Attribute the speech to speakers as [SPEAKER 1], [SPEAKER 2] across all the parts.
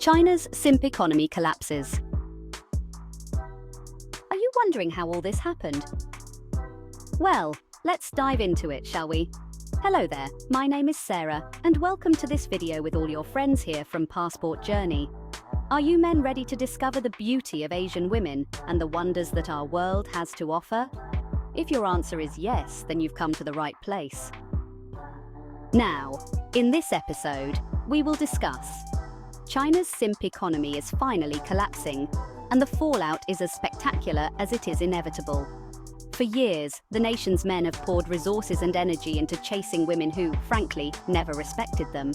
[SPEAKER 1] China's simp economy collapses. Are you wondering how all this happened? Well, let's dive into it, shall we? Hello there, my name is Sarah, and welcome to this video with all your friends here from Passport Journey. Are you men ready to discover the beauty of Asian women and the wonders that our world has to offer? If your answer is yes, then you've come to the right place. Now, in this episode, we will discuss China's simp economy is finally collapsing, and the fallout is as spectacular as it is inevitable. For years, the nation's men have poured resources and energy into chasing women who, frankly, never respected them.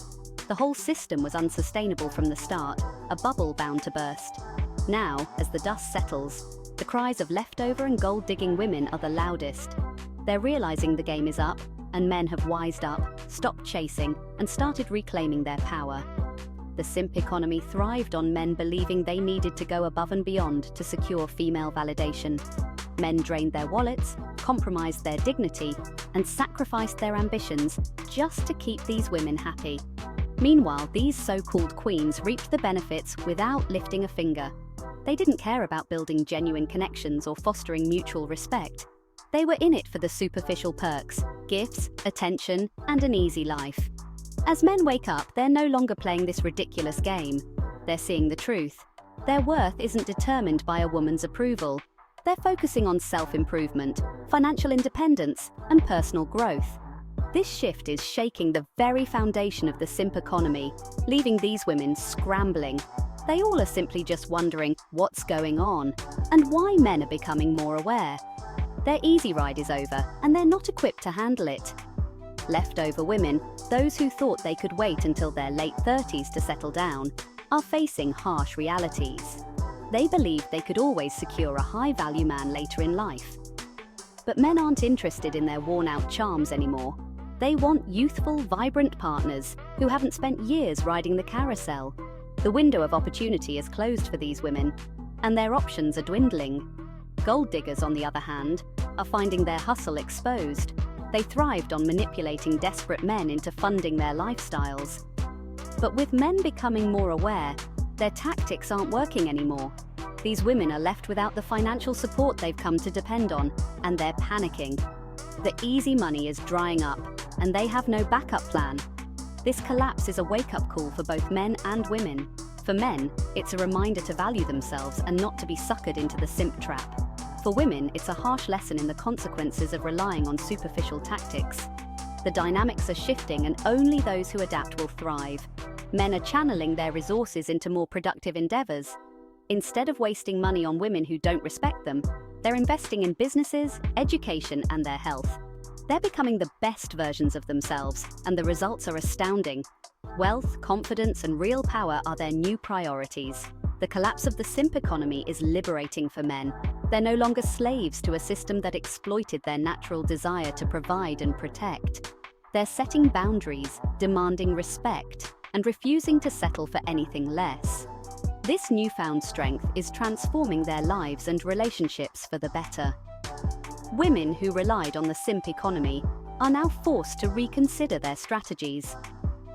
[SPEAKER 1] The whole system was unsustainable from the start, a bubble bound to burst. Now, as the dust settles, the cries of leftover and gold-digging women are the loudest. They're realizing the game is up, and men have wised up, stopped chasing, and started reclaiming their power. The simp economy thrived on men believing they needed to go above and beyond to secure female validation. Men drained their wallets, compromised their dignity, and sacrificed their ambitions just to keep these women happy. Meanwhile, these so-called queens reaped the benefits without lifting a finger. They didn't care about building genuine connections or fostering mutual respect. They were in it for the superficial perks, gifts, attention, and an easy life. As men wake up, they're no longer playing this ridiculous game. They're seeing the truth. Their worth isn't determined by a woman's approval. They're focusing on self-improvement, financial independence, and personal growth. This shift is shaking the very foundation of the simp economy, leaving these women scrambling. They all are simply just wondering what's going on and why men are becoming more aware. Their easy ride is over, and they're not equipped to handle it. Leftover women, those who thought they could wait until their late 30s to settle down, are facing harsh realities. They believed they could always secure a high-value man later in life. But men aren't interested in their worn-out charms anymore. They want youthful, vibrant partners who haven't spent years riding the carousel. The window of opportunity is closed for these women, and their options are dwindling. Gold diggers, on the other hand, are finding their hustle exposed. They thrived on manipulating desperate men into funding their lifestyles. But with men becoming more aware, their tactics aren't working anymore. These women are left without the financial support they've come to depend on, and they're panicking. The easy money is drying up, and they have no backup plan. This collapse is a wake-up call for both men and women. For men, it's a reminder to value themselves and not to be suckered into the simp trap. For women, it's a harsh lesson in the consequences of relying on superficial tactics. The dynamics are shifting, and only those who adapt will thrive. Men are channeling their resources into more productive endeavors. Instead of wasting money on women who don't respect them, they're investing in businesses, education, and their health. They're becoming the best versions of themselves, and the results are astounding. Wealth, confidence, and real power are their new priorities. The collapse of the simp economy is liberating for men. They're no longer slaves to a system that exploited their natural desire to provide and protect. They're setting boundaries, demanding respect, and refusing to settle for anything less. This newfound strength is transforming their lives and relationships for the better. Women who relied on the simp economy are now forced to reconsider their strategies.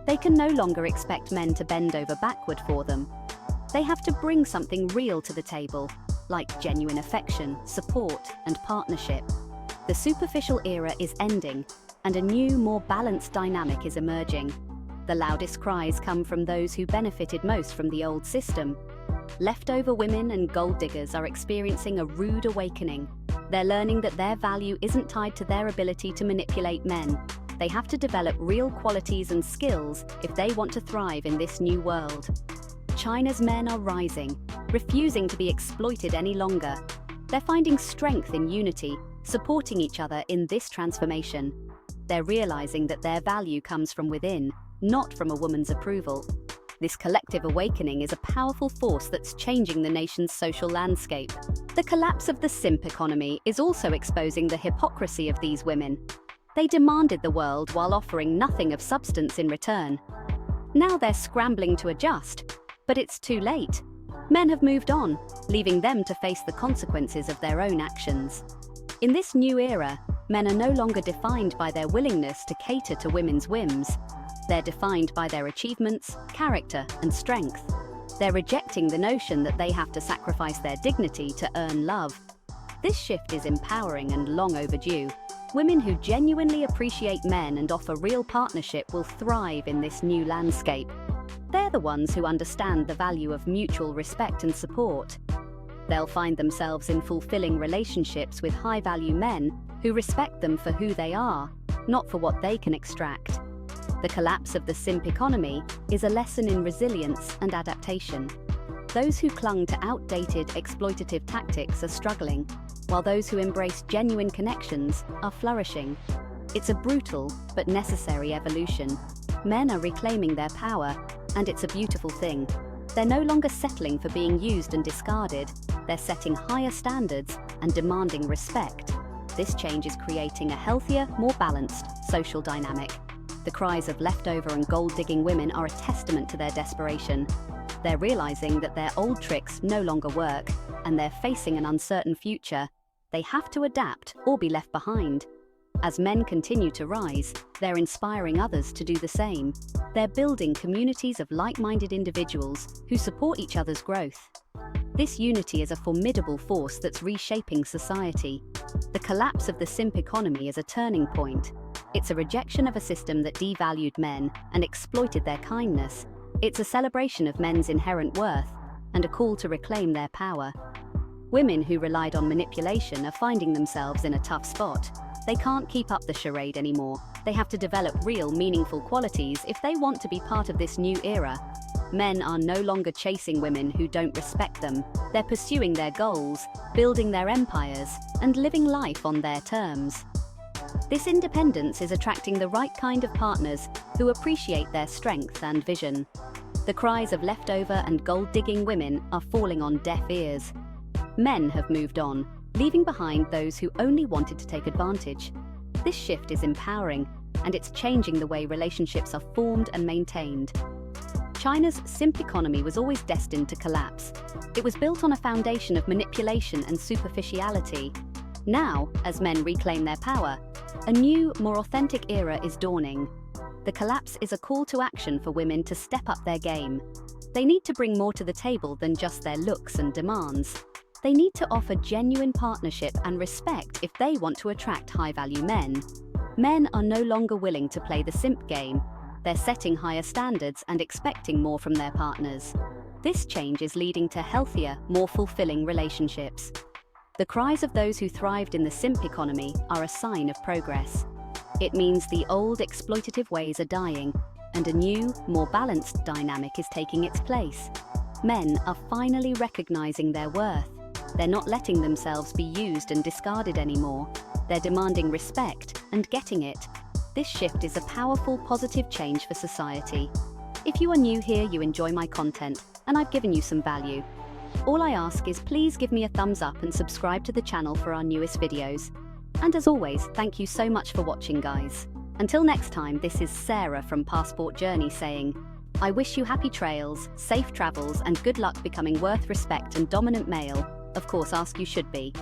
[SPEAKER 1] They can no longer expect men to bend over backward for them. They have to bring something real to the table, like genuine affection, support, and partnership. The superficial era is ending, and a new, more balanced dynamic is emerging. The loudest cries come from those who benefited most from the old system. Leftover women and gold diggers are experiencing a rude awakening. They're learning that their value isn't tied to their ability to manipulate men. They have to develop real qualities and skills if they want to thrive in this new world. China's men are rising, refusing to be exploited any longer. They're finding strength in unity, supporting each other in this transformation. They're realizing that their value comes from within, not from a woman's approval. This collective awakening is a powerful force that's changing the nation's social landscape. The collapse of the simp economy is also exposing the hypocrisy of these women. They demanded the world while offering nothing of substance in return. Now they're scrambling to adjust, but it's too late. Men have moved on, leaving them to face the consequences of their own actions. In this new era, men are no longer defined by their willingness to cater to women's whims. They're defined by their achievements, character, and strength. They're rejecting the notion that they have to sacrifice their dignity to earn love. This shift is empowering and long overdue. Women who genuinely appreciate men and offer real partnership will thrive in this new landscape. They're the ones who understand the value of mutual respect and support. They'll find themselves in fulfilling relationships with high-value men who respect them for who they are, not for what they can extract. The collapse of the simp economy is a lesson in resilience and adaptation. Those who clung to outdated, exploitative tactics are struggling, while those who embrace genuine connections are flourishing. It's a brutal but necessary evolution. Men are reclaiming their power, and it's a beautiful thing. They're no longer settling for being used and discarded. They're setting higher standards and demanding respect. This change is creating a healthier, more balanced social dynamic. The cries of leftover and gold-digging women are a testament to their desperation. They're realizing that their old tricks no longer work, and they're facing an uncertain future. They have to adapt or be left behind. As men continue to rise, they're inspiring others to do the same. They're building communities of like-minded individuals who support each other's growth. This unity is a formidable force that's reshaping society. The collapse of the simp economy is a turning point. It's a rejection of a system that devalued men and exploited their kindness. It's a celebration of men's inherent worth and a call to reclaim their power. Women who relied on manipulation are finding themselves in a tough spot. They can't keep up the charade anymore. They have to develop real, meaningful qualities if they want to be part of this new era. Men are no longer chasing women who don't respect them. They're pursuing their goals, building their empires, and living life on their terms. This independence is attracting the right kind of partners who appreciate their strength and vision. The cries of leftover and gold-digging women are falling on deaf ears. Men have moved on, leaving behind those who only wanted to take advantage. This shift is empowering, and it's changing the way relationships are formed and maintained. China's simp economy was always destined to collapse. It was built on a foundation of manipulation and superficiality. Now, as men reclaim their power, a new, more authentic era is dawning. The collapse is a call to action for women to step up their game. They need to bring more to the table than just their looks and demands. They need to offer genuine partnership and respect if they want to attract high-value men. Men are no longer willing to play the simp game. They're setting higher standards and expecting more from their partners. This change is leading to healthier, more fulfilling relationships. The cries of those who thrived in the simp economy are a sign of progress. It means the old exploitative ways are dying, and a new, more balanced dynamic is taking its place. Men are finally recognizing their worth. They're not letting themselves be used and discarded anymore. They're demanding respect and getting it. This shift is a powerful, positive change for society. If you are new here, you enjoy my content, and I've given you some value. All I ask is please give me a thumbs up and subscribe to the channel for our newest videos. And as always, thank you so much for watching, guys. Until next time, this is Sarah from Passport Journey saying, I wish you happy trails, safe travels, and good luck becoming worth respect and dominant male. Of course, ask you should be.